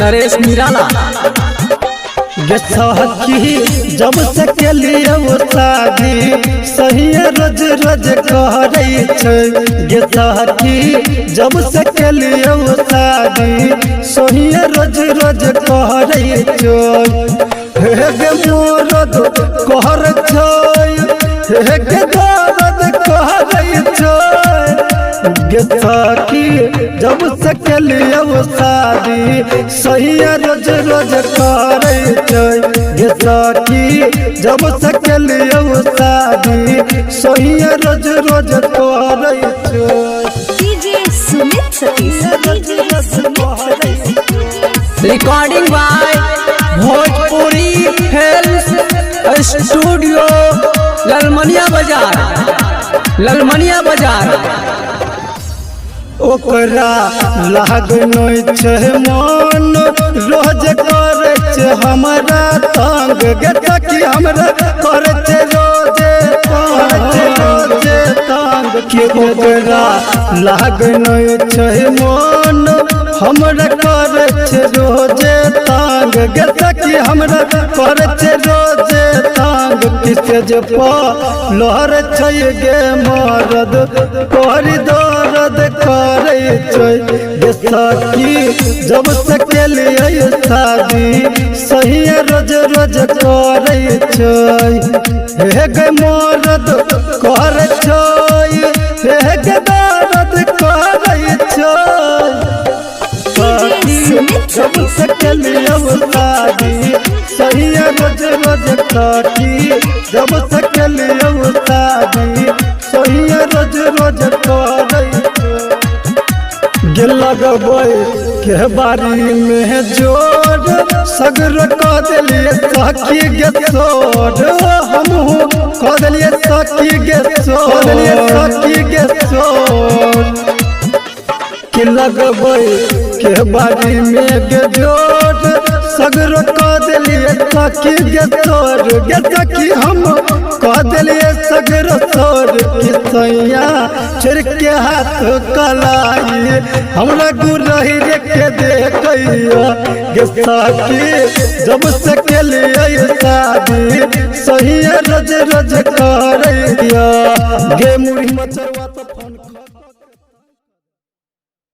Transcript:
नरेश निराला। गे सखी जब से के लिए वो शादी सही रोज रोज करे छै। गे सखी जब से के लिए वो शादी सही रोज रोज करे छै। हे गे मोरद कहर छै, हे गे दर्द कहर छै। गे सखी जब से के लिए वो शादी सही रोज रोज करे छै। गे सखी जब से के लिए वो शादी सही रोज रोज करे छै। DJ Sumit Satish, DJ Sumit Satish. Recording by Bhojpuri film studio Lalmania बाजार। ओकरा लागै छै मन रोज करे छै हमरा तंग। गे सखी हमरा करे छै रोजे तंग। के ओकरा लागै छै मन हमरा करे छै रोजे तंग। गे सखी हमरा करे छै रोजे तंग। किसे जे लहर छै गे मरद करी दर्द करे छै। गे सखी जब से के लिए शादी सही रोज रोज करे छै। हे गे मरद करे छै, हे गे दर्द करे छै। जब से के लिए शादी सही रोज रोज काटी। जब से के लिए शादी सही रोज रोज करे। गे लगबै के बारी में जोड़ सगर कह दिलिए सखी गे सोर। हमहू कह दिलिए सखी गे सोर। कि लगबै के बारी में गे जोड़ सगर कह दिलिए सखी गे सोर। गे सखी हम कह दिलिए सगर सोर। कि सैया छोड़ के हाथ कलाई हमरा गुरही के देखैया। गे सखी जब से के लिए शादी सही रोज रोज करैया। गे मुड़ी मचरवा